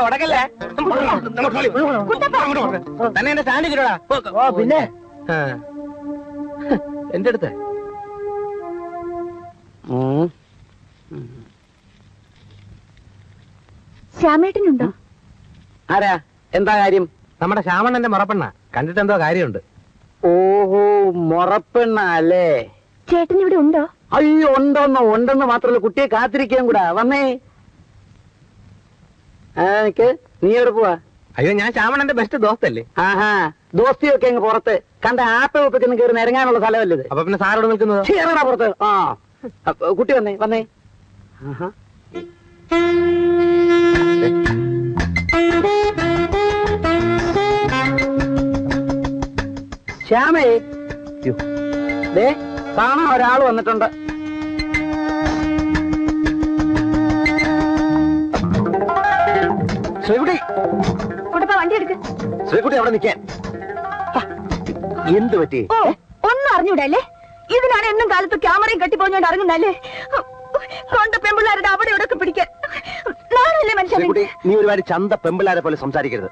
ഉടക്കല്ലേ തന്നെ എന്റെ സ്റ്റാൻഡ് കിട്ടോടാ. പിന്നെ എന്റെ അടുത്ത് ശ്യാമേട്ടനുണ്ടോ? ആരാ? എന്താ കാര്യം? നമ്മുടെ ശ്യാമണ്ണന്റെ മുറപ്പെണ്ണ. കണ്ടിട്ട് എന്തോ കാര്യമുണ്ട്. ഓഹോ, മുറപ്പെണ്ണ അല്ലേ? ചേട്ടൻ ഇവിടെ ഉണ്ടോ? അയ്യോ, ഉണ്ടെന്ന് മാത്രമല്ല, കുട്ടിയെ കാത്തിരിക്കാൻ കൂടാ. വന്നേ. നീ എവിടെ പോവാ? അയ്യോ, ഞാൻ ശ്യാമണ്ണന്റെ ബെസ്റ്റ് ദോസ്തല്ലേ. ആഹാ, ദോസ്തിയൊക്കെ അങ്ങ് പുറത്ത് കണ്ട ആപ്പ വെപ്പിക്കുന്ന കയറി നിരങ്ങാനുള്ള സ്ഥലമല്ലത്. അപ്പൊ പിന്നെ സാറോട് നിൽക്കുന്നത് പുറത്ത്. ആ കുട്ടി വന്നേ. ആഹാ, ശ്യാമേ, ദേ കാണാൻ ഒരാൾ വന്നിട്ടുണ്ട്. ശ്രീകുട്ടി, വണ്ടി എടുക്ക്. ശ്രീകുട്ടി അവിടെ നിൽക്കാൻ. എന്ത് പറ്റി? ഓ, ഒന്നും അറിഞ്ഞൂടല്ലേ? ഇതിനാണ് എന്നും കാലത്ത് ക്യാമറയും കെട്ടിപ്പോഞ്ഞോണ്ട് ഇറങ്ങുന്നല്ലേ? കൊണ്ട പെമ്പിള്ളാരുടെ അവിടെ ഇവിടെയൊക്കെ പിടിക്കാൻ നാളല്ലേ മനുഷ്യൻ? നീ ഒരുപാട് ചന്ത പെമ്പിള്ളാരെ പോലെ സംസാരിക്കരുത്.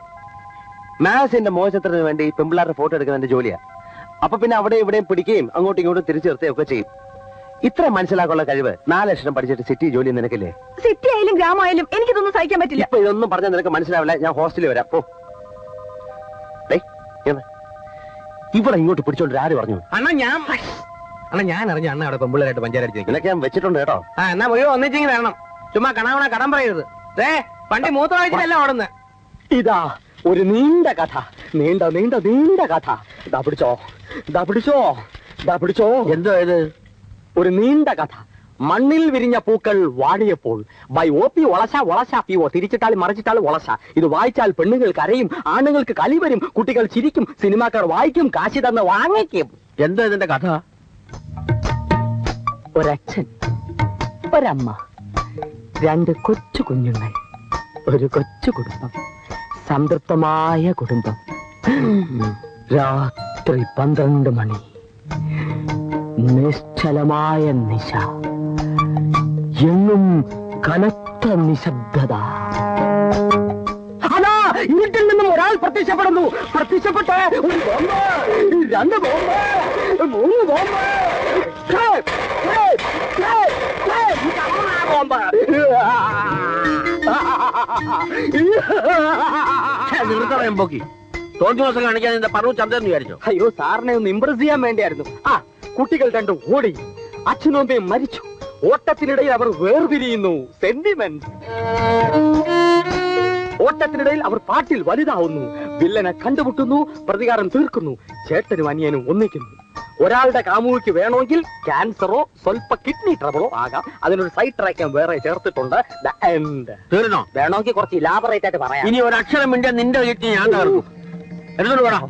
മാസിന്റെ മോശത്തിന് വേണ്ടി പെമ്പിള്ളാരുടെ ഫോട്ടോ എടുക്കുന്ന എന്റെ ജോലിയാ. അപ്പൊ പിന്നെ അവിടെ ഇവിടെയും പിടിക്കുകയും അങ്ങോട്ടും ഇങ്ങോട്ടും തിരിച്ചു നിർത്തുകയും ഒക്കെ ചെയ്യും. ഇത്ര മനസ്സിലാക്കാനുള്ള കഴിവ് 4 ലക്ഷം പഠിച്ചിട്ട് സിറ്റി ജോലി നിനക്കില്ലേ? സിറ്റി ആയാലും ഗ്രാമമായാലും എനിക്കിതൊന്നും സഹിക്കാൻ പറ്റില്ല. ഇപ്പൊ ഇതൊന്നും പറഞ്ഞാൽ നിനക്ക് മനസ്സിലാവില്ല. ഞാൻ ഹോസ്റ്റലിൽ വരാം. ഓ, ഇവിടെ ഇങ്ങോട്ട് പിടിച്ചോണ്ട് ആര് പറഞ്ഞു? അണ്ണാ ഞാൻ അറിഞ്ഞു അണ്ണ അവിടെ പെമ്പിള്ളേരായിട്ട് പഞ്ചായത്ത് നിനക്ക് ഞാൻ വെച്ചിട്ടുണ്ട് കേട്ടോ. എന്നാ മുഴുവൻ ഒന്നിച്ചെങ്കിൽ വരണം. ചുമ്മാ കണാവണ കടം പറയരുത്. വണ്ടി മൂത്ര വായിച്ചിട്ടല്ല ഓടുന്നത്. ഇതാ ഒരു നീണ്ട കഥ. നീണ്ട കഥ. പിടിച്ചോ. എന്തോ ഇത്? ഒരു നീണ്ട കഥ. മണ്ണിൽ വിരിഞ്ഞ പൂക്കൾ വാടിയപ്പോൾ. ബൈ OP വളശ PO. തിരിച്ചിട്ടാൽ മറിച്ചിട്ടാൽ വളശ. ഇത് വായിച്ചാൽ പെണ്ണുങ്ങൾ കരയും, ആണുങ്ങൾക്ക് കലി വരും, കുട്ടികൾ ചിരിക്കും, സിനിമാക്കാർ വായിക്കും, കാശി തന്ന് വാങ്ങിക്കും. എന്താ ഇതിന്റെ കഥ? ഒരച്ഛൻ, ഒരമ്മ, 2 കൊച്ചു കുഞ്ഞുങ്ങൾ, ഒരു കൊച്ചു കുടുംബം, സംതൃപ്തമായ കുടുംബം. രാത്രി 12 മണി, നിശ്ചലമായ നിശ, എങ്ങും കനത്ത നിശബ്ദത. അതാ ഇരുട്ടിൽ നിന്നും ഒരാൾ പ്രത്യക്ഷപ്പെടുന്നു. പ്രത്യക്ഷപ്പെട്ട് 1 ബോംബ്, 2 ബോംബ്, 3 ബോംബ്, നിർത്തറയുമ്പോക്കി തോന്നി ദിവസം കാണിക്കാൻ നിന്റെ പറഞ്ഞു ചന്ദ്രൻ വിചാരിച്ചോ? അയ്യോ, സാറിനെ ഒന്ന് ഇംപ്രസ് ചെയ്യാൻ വേണ്ടിയായിരുന്നു. കുട്ടികൾ 2 ഓടി. അച്ഛനും അമ്മയും മരിച്ചു. ഓട്ടത്തിനിടയിൽ അവർ വേർപിരിയുന്നു. സെന്റിമെന്റ്. ഓട്ടത്തിനിടയിൽ അവർ പാട്ടിൽ വലുതാവുന്നു. വില്ലനെ കണ്ടുമുട്ടുന്നു. പ്രതികാരം തീർക്കുന്നു. ചേട്ടനും അനിയനും ഒന്നിക്കുന്നു. ഒരാളുടെ കാമുകിക്ക് വേണമെങ്കിൽ ക്യാൻസറോ സ്വൽപ്പ കിഡ്നി ട്രബിളോ ആകാം. അതിനൊരു സൈഡ് ട്രാക്ക് വേറെ ചേർത്തിട്ടുണ്ട്. തീർന്നോ? വേണമെങ്കിൽ കുറച്ച് ഇലാബറേറ്റ് ആയിട്ട് പറയാം. ഇനി ഒരു അക്ഷരം മിണ്ടാൻ നിന്റെ കിഡ്നി ഞാൻ തകർക്കും. എന്നിട്ട് വേണം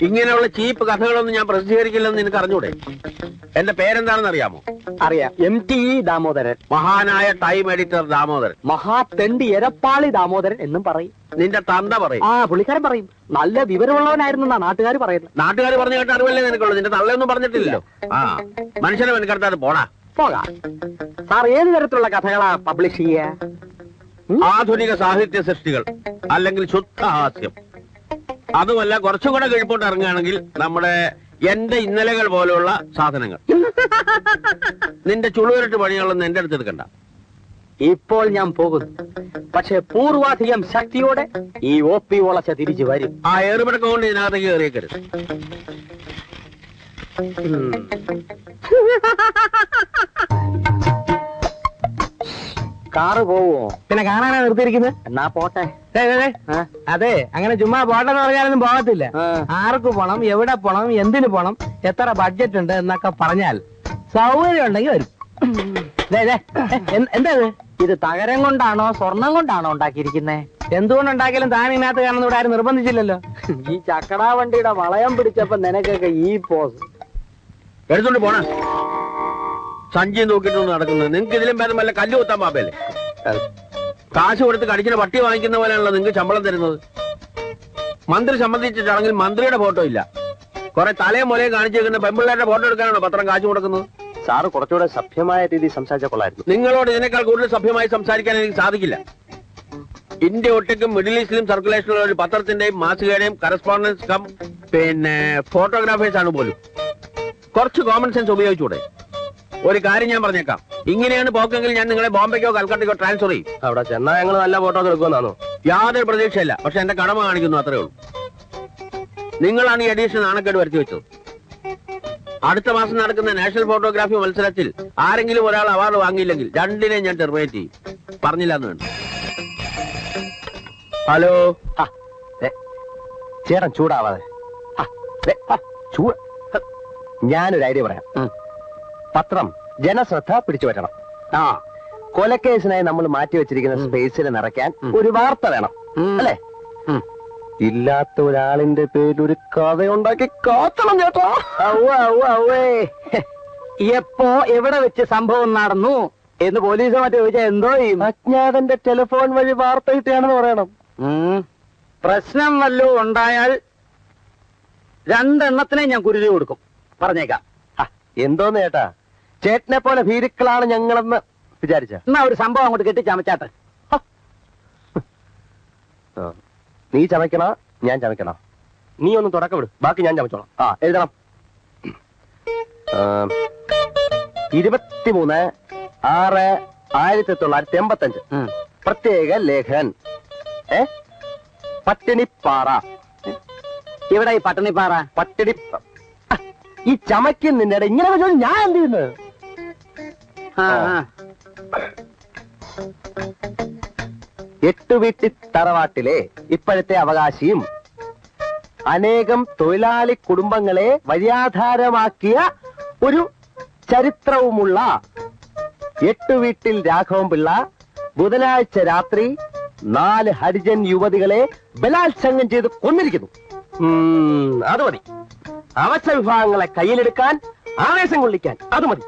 ഇങ്ങനെയുള്ള ചീപ്പ് കഥകളൊന്നും ഞാൻ പ്രസിദ്ധീകരിക്കില്ലെന്ന് നിനക്ക് അറിഞ്ഞൂടെ? എന്റെ പേരെന്താണെന്ന് അറിയാമോ? അറിയാം. MTE ദാമോദരൻ. മഹാനായ ടൈം എഡിറ്റർ ദാമോദരൻ. മഹാതെണ്ടി എരപ്പാളി ദാമോദരൻ എന്നും പറയും. നിന്റെ തന്ത പറയും. പുള്ളിക്കാരൻ പറയും. നല്ല വിവരമുള്ളവനായിരുന്നാ നാട്ടുകാർ പറയുന്നത്. നാട്ടുകാർ പറഞ്ഞു കേട്ട അറിവല്ലേ നിനക്കുള്ളൂ. നിന്റെ തള്ളയൊന്നും പറഞ്ഞിട്ടില്ലല്ലോ. മനുഷ്യനെ മെനക്കെടുത്താതെ പോകാം. സാർ ഏത് തരത്തിലുള്ള കഥകളാ പബ്ലിഷ് ചെയ്യുക? ആധുനിക സാഹിത്യ സൃഷ്ടികൾ, അല്ലെങ്കിൽ ശുദ്ധഹാസ്യം. അതുമല്ല, കുറച്ചുകൂടെ കിഴിപ്പോട്ട് ഇറങ്ങുകയാണെങ്കിൽ നമ്മുടെ എന്റെ ഇന്നലകൾ പോലെയുള്ള സാധനങ്ങൾ. നിന്റെ ചുളുവരട്ട് പണികളൊന്നും എന്റെ അടുത്ത് എടുക്കണ്ട. ഇപ്പോൾ ഞാൻ പോകുന്നു. പക്ഷെ പൂർവാധികം ശക്തിയോടെ ഈ OP വളച്ച തിരിച്ചു വരും. ആ ഏറുപടക്കം കൊണ്ട് ഇതിനകത്തേക്ക് കയറിയേക്കരുത്. കാറ് പോവോ? പിന്നെ കാണാനാ നിർത്തിയിരിക്കുന്നത്. എന്നാ പോട്ടെ. അതെ, അങ്ങനെ ചുമ്മാ പോട്ടെന്ന് പറഞ്ഞാലൊന്നും പോകത്തില്ല. ആർക്ക് പോണം, എവിടെ പോണം, എന്തിനു പോണം, എത്ര ബഡ്ജറ്റ് ഉണ്ട് എന്നൊക്കെ പറഞ്ഞാൽ സൗകര്യം ഉണ്ടെങ്കിൽ വരും. എന്താ ഇത് തകരം കൊണ്ടാണോ സ്വർണം കൊണ്ടാണോ ഉണ്ടാക്കിയിരിക്കുന്നേ? എന്തുകൊണ്ടുണ്ടാക്കിയാലും താൻ ഇതിനകത്ത് കാണുന്ന ഇവിടെ ആരും നിർബന്ധിച്ചില്ലല്ലോ. ഈ ചക്കടാ വണ്ടിയുടെ വളയം പിടിച്ചപ്പോ നിനക്കൊക്കെ ഈ പോസ് എടുത്തോണ്ട് പോണ സഞ്ചി നോക്കിയിട്ടൊന്നും നടക്കുന്നത്. നിങ്ങൾക്ക് ഇതിലും ഭേദം വല്ല കല്ല് കുത്താൻ പാപ്പല്ലേ? കാശ് കൊടുത്ത് കടിക്കുന്ന പട്ടി വാങ്ങിക്കുന്ന പോലെയാണല്ലോ നിങ്ങൾക്ക് ശമ്പളം തരുന്നത്. മന്ത്രി സംബന്ധിച്ചിട്ടാണെങ്കിൽ മന്ത്രിയുടെ ഫോട്ടോ ഇല്ല. കുറെ തലയും മുലയും കാണിച്ചു വെക്കുന്ന പെമ്പിള്ളേരുടെ ഫോട്ടോ എടുക്കാനാണോ പത്രം കാശ് കൊടുക്കുന്നത്? സാറ് കുറച്ചുകൂടെ സഭ്യമായ രീതിയിൽ സംസാരിച്ച കൊള്ളായിരുന്നു. നിങ്ങളോട് ഇതിനേക്കാൾ കൂടുതൽ സഭ്യമായി സംസാരിക്കാൻ എനിക്ക് സാധിക്കില്ല. ഇന്ത്യ ഒട്ടുക്കും മിഡിൽ ഈസ്റ്റിലും സർക്കുലേഷനുള്ള ഒരു പത്രത്തിന്റെയും മാസികയുടെയും കറസ്പോണ്ടൻസ് കം പിന്നെ ഫോട്ടോഗ്രാഫേഴ്സ് ആണ് പോലും. കുറച്ച് കോമൺ സെൻസ് ഉപയോഗിച്ചൂടെ? ഒരു കാര്യം ഞാൻ പറഞ്ഞേക്കാം, ഇങ്ങനെയാണ് പോക്കെങ്കിൽ ഞാൻ നിങ്ങളെ ബോംബെക്കോ കൽക്കട്ടയ്ക്കോ ട്രാൻസ്ഫർ ചെയ്യും. അവിടെ ചെന്നാ ഞങ്ങൾ നല്ല ഫോട്ടോ എടുക്കുമെന്നാണോ? യാതൊരു പ്രതീക്ഷയില്ല, പക്ഷെ എന്റെ കടമ കാണിക്കുന്നു, അത്രേ ഉള്ളൂ. നിങ്ങളാണ് ഈ അഡീഷണൽ നാണക്കേട് വരുത്തി വെച്ചത്. അടുത്ത മാസം നടക്കുന്ന നാഷണൽ ഫോട്ടോഗ്രാഫി മത്സരത്തിൽ ആരെങ്കിലും ഒരാൾ അവാർഡ് വാങ്ങിയില്ലെങ്കിൽ രണ്ടിനെയും ഞാൻ ടെർമിനേറ്റ് ചെയ്യും. പറഞ്ഞില്ല എന്ന് വേണ്ട. ഹലോ, ചേട്ടൻ ചൂടാവാതെ. ഞാനൊരു ഐഡിയ പറയാം. പത്രം ജനശ്രദ്ധ പിടിച്ചു പറ്റണം. കൊലക്കേസിനായി നമ്മൾ മാറ്റിവെച്ചിരിക്കുന്ന സ്പേസിൽ നിറയ്ക്കാൻ ഒരു വാർത്ത വേണം, അല്ലേ? ഇല്ലാത്ത ഒരാളിന്റെ പേരിൽ ഒരു കഥയുണ്ടാക്കി കാത്തണം ചേട്ടാ. എപ്പോ എവിടെ വെച്ച് സംഭവം നടന്നു എന്ന് പോലീസ് മറ്റേ ചോദിച്ചാൽ എന്തോ ചെയ്യും? അജ്ഞാതന്റെ ടെലിഫോൺ വഴി വാർത്ത കിട്ടുകയാണെന്ന് പറയണം. പ്രശ്നം വല്ലതും ഉണ്ടായാൽ രണ്ടെണ്ണത്തിനെ ഞാൻ കുരുതി കൊടുക്കും, പറഞ്ഞേക്കാം. എന്തോന്ന് ചേട്ടാ, ചേട്ടനെ പോലെ ഭീരുക്കളാണ് ഞങ്ങളെന്ന് വിചാരിച്ച. എന്നാ ഒരു സംഭവം അങ്ങോട്ട് കെട്ടിച്ചമച്ചാട്ടെ. നീ ചമയ്ക്കണ ഞാൻ ചമയ്ക്കണ? നീ ഒന്ന് തുടക്കം വിട്, ബാക്കി ഞാൻ ചമച്ചോളാം. എഴുതണം. 23/6/1985 പ്രത്യേക ലേഖൻ. പട്ടിണിപ്പാറ. ഇവിടെ ഈ പട്ടിണിപ്പാറ പട്ടിണി ഈ ചമയ്ക്കുന്നിന്റെ ഇങ്ങനെ ഞാൻ എന്ത് ചെയ്യുന്നത്? എട്ടുവീട്ടി തറവാട്ടിലെ ഇപ്പോഴത്തെ അവകാശിയും അനേകം തൊഴിലാളി കുടുംബങ്ങളെ വഴിയാധാരമാക്കിയ ഒരു ചരിത്രവുമുള്ള എട്ടുവീട്ടിൽ രാഘവൻപിള്ള ബുധനാഴ്ച രാത്രി 4 ഹരിജൻ യുവതികളെ ബലാത്സംഗം ചെയ്ത് കൊന്നിരിക്കുന്നു. അത് മതി. അവശ വിഭാഗങ്ങളെ കയ്യിലെടുക്കാൻ, ആവേശം കൊള്ളിക്കാൻ അത് മതി.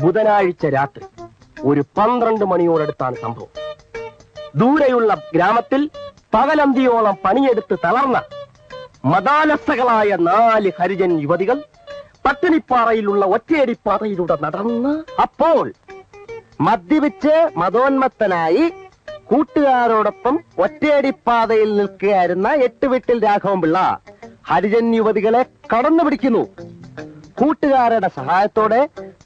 ബുധനാഴ്ച രാത്രി ഒരു 12 മണിയോടടുത്താണ് സംഭവം. ദൂരെയുള്ള ഗ്രാമത്തിൽ പകലന്തിയോളം പണിയെടുത്ത് തളർന്ന മതാലസകളായ 4 ഹരിജൻ യുവതികൾ പട്ടിണിപ്പാറയിലുള്ള ഒറ്റയടിപ്പാതയിലൂടെ നടന്ന് അപ്പോൾ മദ്യപിച്ച് മതോന്മത്തനായി കൂട്ടുകാരോടൊപ്പം ഒറ്റയടിപ്പാതയിൽ നിൽക്കുകയായിരുന്ന എട്ടുവീട്ടിൽ രാഘവൻപിള്ള ഹരിജൻ യുവതികളെ കടന്നു പിടിക്കുന്നു. കൂട്ടുകാരുടെ സഹായത്തോടെ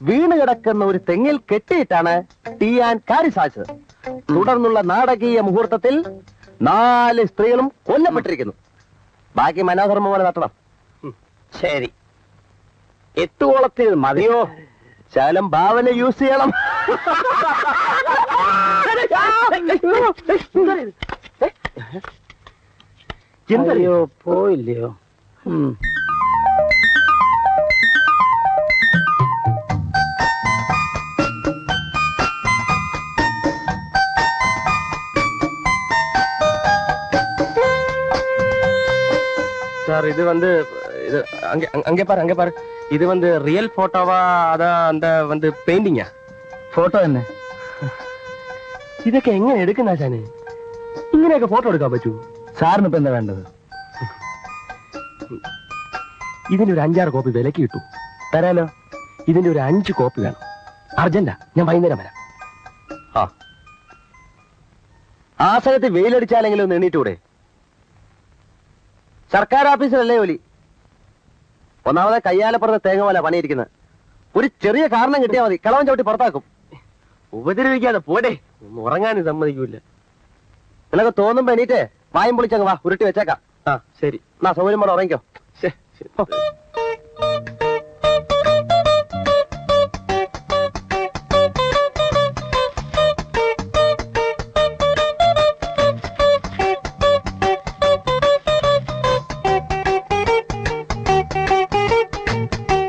വീണ് കിടക്കുന്ന ഒരു തെങ്ങിൽ കെട്ടിയിട്ടാണ് തീയാൻ കാര്യം സാധിച്ചത്. തുടർന്നുള്ള നാടകീയ മുഹൂർത്തത്തിൽ 4 സ്ത്രീകളും കൊല്ലപ്പെട്ടിരിക്കുന്നു. ബാക്കി മനോധർമ്മം പോലെ നടത്തണം. ശരി, 8 ഓളത്തിൽ മതിയോ? ശകലം ഭാവന യൂസ് ചെയ്യണം. എന്തറിയോ പോയില്ലയോ? சார் இது வந்து இது அங்கே அங்கே பாரு இது வந்து ரியல் போட்டோவா അതാ அந்த வந்து പെയിന്റിങ്ങാ? ഫോട്ടോ തന്നെ. ഇതൊക്കെ എങ്ങനെ എടുക്കുന്ന ആശാനെ? ഇങ്ങനെയൊക്കെ ഫോട്ടോ എടുക്കാൻ പറ്റൂ? സാറിന് ഇപ്പൊ എന്താ വേണ്ടത്? ഇതിന്റെ ഒരു 5-6 കോപ്പി വിലക്ക് കിട്ടൂ. തരാലോ. ഇതിന്റെ ഒരു 5 കോപ്പി വേണം. അർജന്റാ, ഞാൻ വൈകുന്നേരം വരാം. ആ സ്ഥലത്ത് വെയിലടിച്ചാലെങ്കിലും ഒന്ന് എണ്ണീറ്റൂടെ? സർക്കാർ ഓഫീസിലല്ലേ ജോലി? ഒന്നാമതെ കയ്യാലപ്പുറത്ത് തേങ്ങ പോലെ പണിയിരിക്കുന്നത്. ഒരു ചെറിയ കാരണം കിട്ടിയാൽ മതി, കളവൻ ചവിട്ടി പുറത്താക്കും. ഉപദ്രവിക്കാതെ പോടെ, ഒന്നും ഉറങ്ങാനും സമ്മതിക്കൂല. നിനക്ക് തോന്നുമ്പോ എണീറ്റ് വായും പൊളിച്ചങ്ങ് വാ, ഉരുട്ടി വെച്ചേക്കാം. ശരി, എന്നാ സൗകര്യം പോലെ ഉറങ്ങിക്കോ.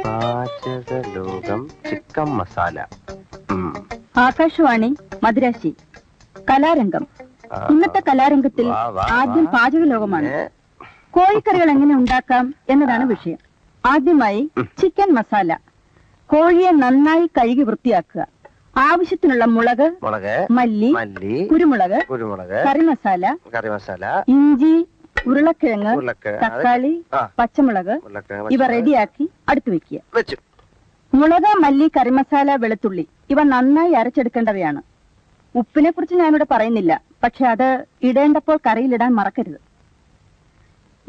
പാചകലോകം ചിക്കൻ മസാല. ആകാശവാണി മദ്രാശി. കലാരംഗം. ഇന്നത്തെ കലാരംഗത്തിൽ ആദ്യം പാചകലോകമാണ്. കോഴിക്കറികൾ എങ്ങനെ ഉണ്ടാക്കാം എന്നതാണ് വിഷയം. ആദ്യമായി ചിക്കൻ മസാല. കോഴിയെ നന്നായി കഴുകി വൃത്തിയാക്കുക. ആവശ്യത്തിനുള്ള മുളക്, മല്ലി, കുരുമുളക്, കറി മസാല, ഇഞ്ചി, ഉരുളക്കിഴങ്ങ്, തക്കാളി, പച്ചമുളക് ഇവ റെഡിയാക്കി അടുത്ത് വെക്കുക. മുളക്, മല്ലി, കറിമസാല, വെളുത്തുള്ളി ഇവ നന്നായി അരച്ചെടുക്കേണ്ടവയാണ്. ഉപ്പിനെ കുറിച്ച് ഞാനിവിടെ പറയുന്നില്ല, പക്ഷെ അത് ഇടേണ്ടപ്പോൾ കറിയിലിടാൻ മറക്കരുത്.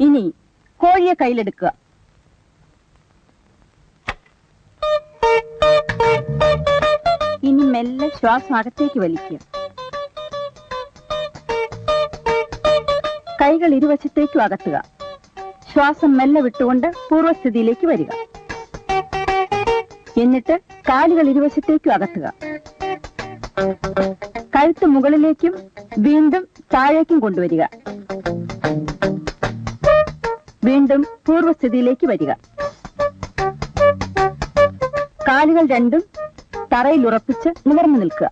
ഇനി കോഴിയെ കയ്യിലെടുക്കുക. ഇനി മെല്ലെ ശ്വാസം അകത്തേക്ക് വലിക്കുക. കൈകൾ ഇരുവശത്തേക്കും അകത്തുക. ശ്വാസം മെല്ലെ വിട്ടുകൊണ്ട് പൂർവ്വസ്ഥിതിയിലേക്ക് വരിക. എന്നിട്ട് കാലുകൾ ഇരുവശത്തേക്കും അകത്തുക. കഴുത്ത് മുകളിലേക്കും വീണ്ടും താഴേക്കും കൊണ്ടുവരിക. വീണ്ടും പൂർവ്വസ്ഥിതിയിലേക്ക് വരിക. കാലുകൾ രണ്ടും തറയിൽ ഉറപ്പിച്ച് നിവർന്നു നിൽക്കുക.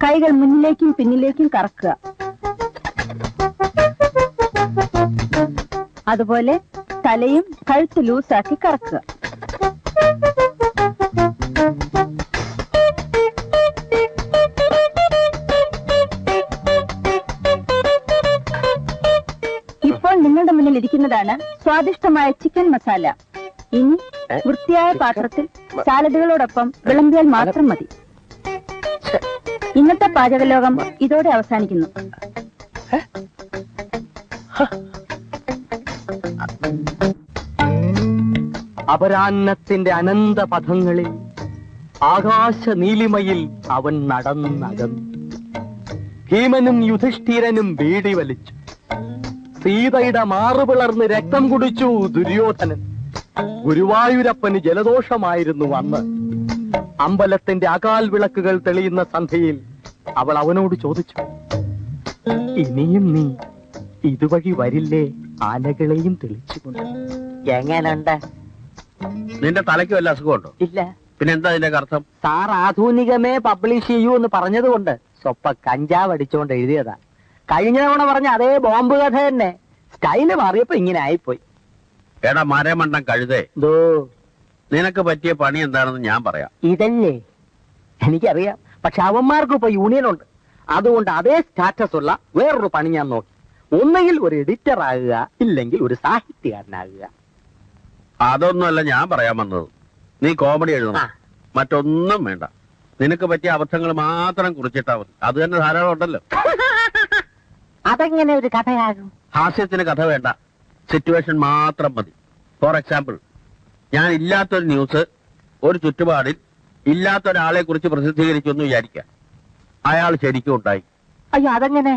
കൈകൾ മുന്നിലേക്കും പിന്നിലേക്കും കറക്കുക. അതുപോലെ തലയും കഴുത്ത് ലൂസാക്കി കറക്കുക. ഇപ്പോൾ നിങ്ങളുടെ മുന്നിൽ ഇരിക്കുന്നതാണ് സ്വാദിഷ്ടമായ ചിക്കൻ മസാല. ഇനി വൃത്തിയായ പാത്രത്തിൽ സാലഡുകളോടൊപ്പം വിളമ്പിയാൽ മാത്രം മതി. ഇന്നത്തെ പാചകലോകം ഇതോടെ അവസാനിക്കുന്നു. അപരാഹ്നത്തിന്റെ അനന്ത പഥങ്ങളിൽ ആകാശ നീലിമയിൽ അവൻ നടന്നകന്നു. ഭീമനും യുധിഷ്ഠിരനും ബീഡി വലിച്ചു. സീതയുടെ മാറുപിളർന്ന് രക്തം കുടിച്ചു ദുര്യോധനൻ. ഗുരുവായൂരപ്പന് ജലദോഷമായിരുന്നു അന്ന്. അമ്പലത്തിന്റെ അകാൽ വിളക്കുകൾ തെളിയുന്ന സന്ധ്യയിൽ അവൾ അവനോട് ചോദിച്ചു, ഇനിയും നീ ഇതുവഴി വരില്ലേ ആനകളെയും തെളിച്ചുകൊണ്ട്? എങ്ങനുണ്ട്? നിന്റെ തലയ്ക്ക് വല്ല അസുഖമുണ്ടോ? ഇല്ല. പിന്നെ എന്താ അതിന്റെ അർത്ഥം? സാർ ആധുനികമേ പബ്ലിഷ് ചെയ്യൂ എന്ന് പറഞ്ഞതുകൊണ്ട് സ്വപ്പ കഞ്ചാവ് അടിച്ചുകൊണ്ട് എഴുതിയതാ. കഴിഞ്ഞ തവണ പറഞ്ഞ അതേ ബോംബ് കഥ തന്നെ, സ്റ്റൈല് മാറിയപ്പോ ഇങ്ങനെ ആയിപ്പോയി. എടാ മരമണ്ടം കഴുതേ, നിനക്ക് പറ്റിയ പണി എന്താണെന്ന് ഞാൻ പറയാം. ഇതല്ലേ എനിക്കറിയാം, പക്ഷെ അവന്മാർക്ക് ഇപ്പൊ യൂണിയൻ ഉണ്ട്. അതുകൊണ്ട് അതേ സ്റ്റാറ്റസ് ഉള്ള വേറൊരു പണി ഞാൻ നോക്കി. ഒന്നുകിൽ ഒരു എഡിറ്റർ ആകുക, ഇല്ലെങ്കിൽ ഒരു സാഹിത്യകാരനാകുക. അതൊന്നുമല്ല ഞാൻ പറയാൻ വന്നത്. നീ കോമഡി എഴുതണം, മറ്റൊന്നും വേണ്ട. നിനക്ക് പറ്റിയ അബദ്ധങ്ങൾ മാത്രം കുറിച്ചിട്ടാ മതി. അത് തന്നെ ധാരാളം ഉണ്ടല്ലോ. അതെങ്ങനെ ഒരു കഥയാകും? ഹാസ്യത്തിന് കഥ വേണ്ട, സിറ്റുവേഷൻ മാത്രം മതി. ഫോർ എക്സാമ്പിൾ, ഞാൻ ഇല്ലാത്തൊരു ന്യൂസ് ഒരു ചുറ്റുപാടിൽ ഇല്ലാത്ത ഒരാളെ കുറിച്ച് പ്രസിദ്ധീകരിച്ചു എന്ന് വിചാരിക്കാം. അയാൾ ശരിക്കും ഉണ്ടായി. അയ്യോ, അതെങ്ങനെ?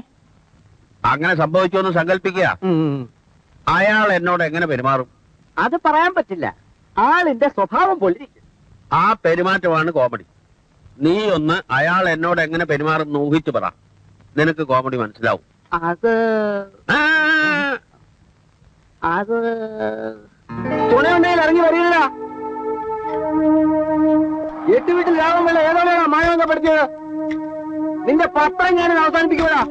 അങ്ങനെ സംഭവിച്ചു എന്ന് സങ്കല്പിക്കുക. അയാൾ എന്നോട് എങ്ങനെ പെരുമാറും? അത് പറയാൻ പറ്റില്ല. ആളിന്റെ സ്വഭാവം പോലെ ആ പെരുമാറ്റമാണ് കോമഡി. നീ ഒന്ന് അയാൾ എന്നോട് എങ്ങനെ പെരുമാറും ഊഹിച്ചു പറ, നിനക്ക് കോമഡി മനസ്സിലാവും. അത് അത് തുണയുണ്ടെങ്കിൽ ഇറങ്ങി വരില്ല. 8 വീട്ടിൽ ലാഭമുള്ള ഏതോടെയാ മായവങ്കപ്പെടുത്തിയത്? നിന്റെ പത്രം ഞാനിത് അവസാനിപ്പിക്കൂടാ.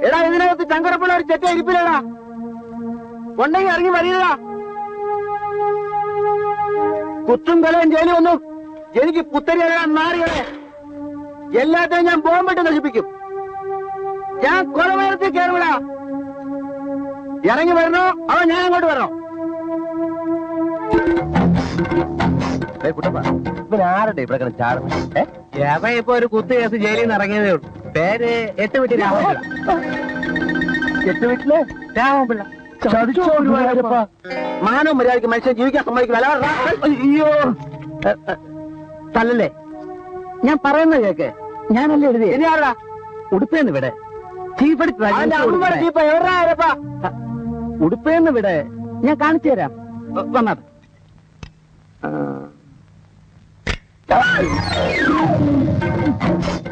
എടാ, ഇതിനകത്ത് ചങ്കരപ്പുള്ള ഒരു ചെറ്റ ഇരിപ്പില്ലടാ. ഉണ്ടെങ്കിൽ ഇറങ്ങി വരില്ല. കുത്തും കൊലയും ജയിലും ഒന്നും എനിക്ക് പുത്തരി നാറികളെ എല്ലാத்தைയും ഞാൻ ബോംബിട്ട് നശിപ്പിക്കും. ഞാൻ കൊലമരത്തിൽ കയറുവിടാ. ഇറങ്ങി വരണോ അതോ ഞാൻ അങ്ങോട്ട് വരണോ? ആരുടെ ഇവിടെ ചാടുന്നത്? ഇപ്പൊ ഒരു കുത്തു കേസ് ജയിലിൽ നിന്ന് ഇറങ്ങിയതേ ഉള്ളൂ. പേര് 8 വീട്ടിൽ രാമപിള്ള. 8 വീട്ടില് രാമപിള്ള. മാനവും മര്യാദയ്ക്ക് മനുഷ്യൻ ജീവിക്കാൻ സമ്മതിക്കില്ല. അയ്യോ, തല്ലല്ലേ? ഞാൻ പറയുന്നത് കേക്ക്. ഞാനല്ലേ എഴുതി. ഇനിയാടാ ഉടുപ്പേന്ന് വിടെ. ഉടുപ്പേന്ന് വിടെ. ഞാൻ കാണിച്ചു തരാം. വന്നത്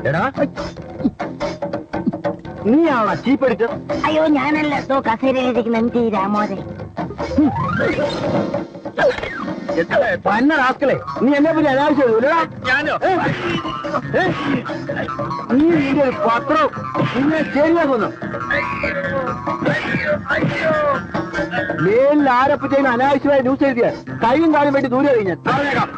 എടാ, നീയാണോ ചീപ്പ് എടുത്തത്? അയ്യോ, ഞാനല്ല. കസേരയിലിരിക്കുന്ന MT രാമോദരൻ. പന്ന റാസ്കളെ, നീ എന്നെ പറ്റി അനാവശ്യം ഞാനോ? നീ നിന്റെ ഒരു പത്രവും നിന്നെ ശരിയാക്കുന്നു. മേലിൽ ആരപ്പറ്റേനും അനാവശ്യമായ ന്യൂസ് എഴുതിയ കൈയും കാലും വേണ്ടി ദൂരെ കഴിഞ്ഞാൽ പറഞ്ഞേക്കാം.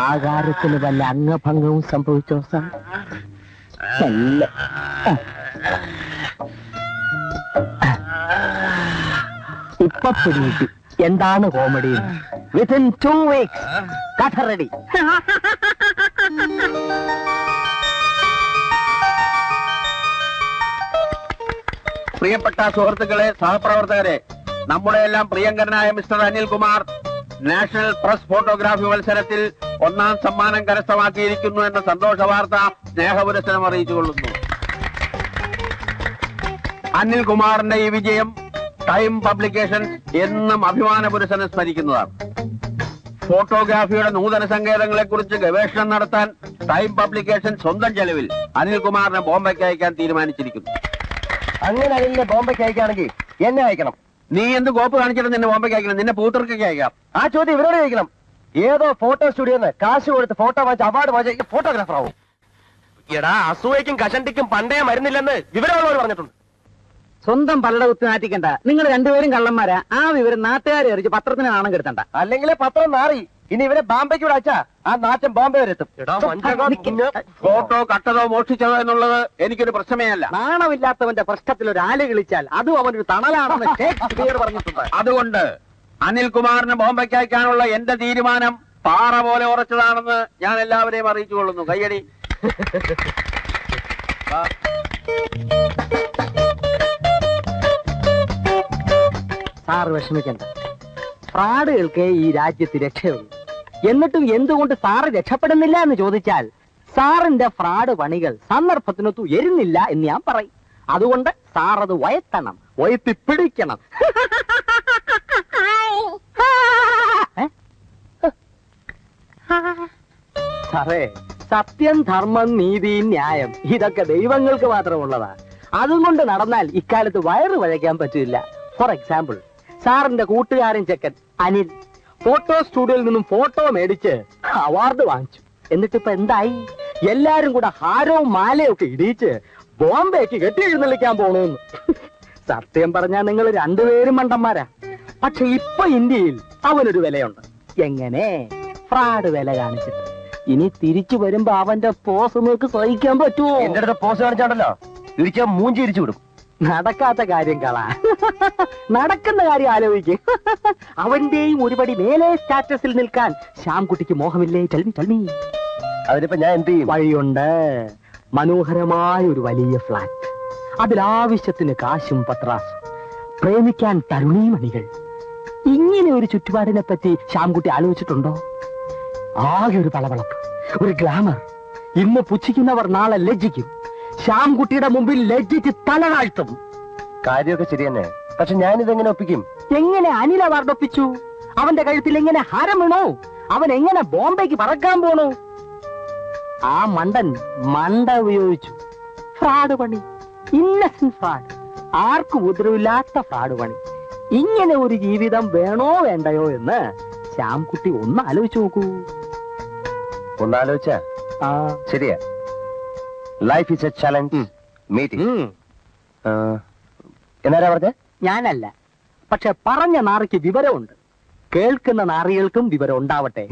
ആകാരത്തിന് വല്ല അംഗഭംഗവും സംഭവിച്ചോ സാർ? മെല്ലെ. ഇപ്പൊ പിടികിട്ടി എന്താണ് കോമഡി. വിത്തിൻ 2 weeks കഥ റെഡി. പ്രിയപ്പെട്ട സുഹൃത്തുക്കളെ, സഹപ്രവർത്തകരെ, നമ്മുടെ എല്ലാം പ്രിയങ്കരനായ mister Anilkumar national press photography മത്സരത്തിൽ 1ാം സമ്മാനം കരസ്ഥമാക്കിയിരിക്കുന്നു എന്ന സന്തോഷ വാർത്ത സ്നേഹപുരസ്സരം അറിയിച്ചുകൊള്ളുന്നു. അനിൽകുമാറിന്റെ ഈ വിജയം ടൈം പബ്ലിക്കേഷൻ എന്നും അഭിമാന പുരസ്സരം സ്മരിക്കുന്നതാണ്. ഫോട്ടോഗ്രാഫിയുടെ നൂതന സങ്കേതങ്ങളെ കുറിച്ച് ഗവേഷണം നടത്താൻ ടൈം പബ്ലിക്കേഷൻ സ്വന്തം ചെലവിൽ അനിൽകുമാറിനെ ബോംബെക്ക് അയക്കാൻ തീരുമാനിച്ചിരിക്കുന്നു. അങ്ങനെ അനിലിനെ ബോംബെക്ക് അയക്കുകയാണെങ്കിൽ എന്നെ അയക്കണം. നീ എന്ത് കോപ്പ് കാണിച്ചിട്ട് നിന്നെ ബോംബെക്ക് അയക്കണം? നിന്നെ പൂത്തർക്കൊക്കെ അയക്കാം. ആ ചോദ്യം ഇവരോട് ചോദിക്കണം. ഏതോ ഫോട്ടോ സ്റ്റുഡിയോന്ന് കാശ് കൊടുത്ത് ഫോട്ടോ വാങ്ങിച്ച് അവാർഡ് വാങ്ങിച്ച ഫോട്ടോഗ്രാഫർ ആവും. എടാ, അസൂയക്കും കഷണ്ടിക്കും പണ്ടേ മരുന്നില്ലെന്ന് വിവരമുള്ളവർ പറഞ്ഞിട്ടുണ്ട്. സ്വന്തം പലയുടെ കുത്തി നാറ്റിക്കണ്ട. നിങ്ങൾ രണ്ടുപേരും കള്ളന്മാരാ. ആ വിവരം നാട്ടുകാരെ അറിയിച്ച് പത്രത്തിന് നാണം കെടുത്തണ്ട. അല്ലെങ്കിൽ പത്രം നാറി. ഇനി ഇവരെ ബാംബെക്ക് ഇവിടെ അയച്ചാ ആ നാറ്റം ബോംബെ വരെ എത്തും. ഫോട്ടോ കട്ടതോ മോഷ്ടിച്ചതോ എന്നുള്ളത് എനിക്കൊരു പ്രശ്നമേ അല്ല. നാണമില്ലാത്തവന്റെ പ്രശ്നത്തിൽ ഒരു ആല് കളിച്ചാൽ അതും അവനൊരു തണലാണെന്ന് ഷേക്സ്പിയർ പറഞ്ഞിട്ടുണ്ട്. അതുകൊണ്ട് അനിൽകുമാറിന് ബോംബെക്ക് അയക്കാനുള്ള എന്റെ തീരുമാനം പാറ പോലെ ഉറച്ചതാണെന്ന് ഞാൻ എല്ലാവരെയും അറിയിച്ചുകൊള്ളുന്നു. കയ്യടി. സാറ് വിഷമിക്കണ്ട. ഫ്രാഡുകൾക്ക് ഈ രാജ്യത്ത് രക്ഷയുള്ളൂ. എന്നിട്ടും എന്തുകൊണ്ട് സാറ് രക്ഷപ്പെടുന്നില്ല എന്ന് ചോദിച്ചാൽ സാറിന്റെ ഫ്രാഡ് പണികൾ സന്ദർഭത്തിനൊത്തു എരുന്നില്ല എന്ന് ഞാൻ പറയും. അതുകൊണ്ട് സാർ അത് വയത്തണം, വയത്തിപ്പിടിക്കണം. സാറേ, സത്യം, ധർമ്മം, നീതി, ന്യായം ഇതൊക്കെ ദൈവങ്ങൾക്ക് മാത്രമുള്ളതാ. അതും കൊണ്ട് നടന്നാൽ ഇക്കാലത്ത് വയറ് വഴയ്ക്കാൻ പറ്റില്ല. ഫോർ എക്സാമ്പിൾ, സാറിന്റെ കൂട്ടുകാരൻ ചെക്കൻ അനിൽ ഫോട്ടോ സ്റ്റുഡിയോയിൽ നിന്നും ഫോട്ടോ മേടിച്ച് അവാർഡ് വാങ്ങിച്ചു. എന്നിട്ടിപ്പോ എന്തായി? എല്ലാരും കൂടെ ഹാരവും മാലയും ഒക്കെ ഇടിയിച്ച് ബോംബെക്ക് കെട്ടി എഴുന്നള്ളിക്കാൻ പോണൂന്ന്. സത്യം പറഞ്ഞാൽ നിങ്ങൾ രണ്ടുപേരും മണ്ടന്മാരാ. പക്ഷെ ഇപ്പൊ ഇന്ത്യയിൽ അവനൊരു വിലയുണ്ട്. എങ്ങനെ? ഫ്രാഡ് വില കാണിച്ചിട്ട്. ഇനി തിരിച്ചു വരുമ്പോ അവന്റെ പോസ് നിങ്ങൾക്ക് സഹിക്കാൻ പറ്റുമോ? എന്റെ അടുത്ത് പോസ് കാണിച്ചാണ്ടല്ലോ ഇടിച്ചാൽ മൂഞ്ചി ഇരിച്ചു വിടും. നടക്കാത്ത കാര്യം കളാ. നടക്കുന്ന കാര്യം ആലോചിക്കും. അവന്റെയും ഒരുപടി മേലെ സ്റ്റാറ്റസിൽ നിൽക്കാൻ ശ്യാംകുട്ടിക്ക് മോഹമില്ലേ? ചൽമി. അതിനിപ്പോ ഞാൻ എന്ത് ചെയ്യും? വഴിയുണ്ട്. മനോഹരമായ ഒരു വലിയ ഫ്ലാറ്റ്, അതിലാവശ്യത്തിന് കാശും പത്രാസും, പ്രേമിക്കാൻ തരുണീമണികൾ. ഇങ്ങനെ ഒരു ചുറ്റുപാടിനെ പറ്റി ശ്യാംകുട്ടി ആലോചിച്ചിട്ടുണ്ടോ? ആകെ ഒരു പളവളപ്പ്, ഒരു ഗ്ലാമർ. ഇന്ന് പുച്ഛിക്കുന്നവർ നാളെ ലജ്ജിക്കും. ശ്യാംകുട്ടിയുടെ മുമ്പിൽ ലജ്ജിച്ച് തല താഴ്ത്തും. കാര്യമൊക്കെ ശരി തന്നെ. പക്ഷെ ഞാനിതെങ്ങനെ ഒപ്പിക്കും? എങ്ങനെ അനിൽ അവാർഡ് ഒപ്പിച്ചു? അവന്റെ കഴുത്തിൽ എങ്ങനെ ഹാരം വീണോ? അവൻ എങ്ങനെ ബോംബെക്ക് പറക്കാൻ പോണു? ആ മണ്ട ഉപയോഗിച്ചു. ഫ്രാഡ് പണി, ഇന്നസെന്റ് ഫ്രാഡ്, ആർക്കും ഉപദ്രവില്ലാത്ത ഫ്രാഡ് പണി. ഇങ്ങനെ ഒരു ജീവിതം വേണോ വേണ്ടയോ എന്ന് ശ്യാംകുട്ടി ഒന്ന് ആലോചിച്ചു നോക്കൂ. ഒന്നാലോചിച്ച ശരിയാ. Life is a challenge. Meeting. എന്നാരാ പറഞ്ഞ? ഞാനല്ല. പക്ഷെ പറഞ്ഞ നാറിക്ക് വിവരമുണ്ട്. കേൾക്കുന്ന നാറികൾക്കും വിവരം ഉണ്ടാവട്ടെ.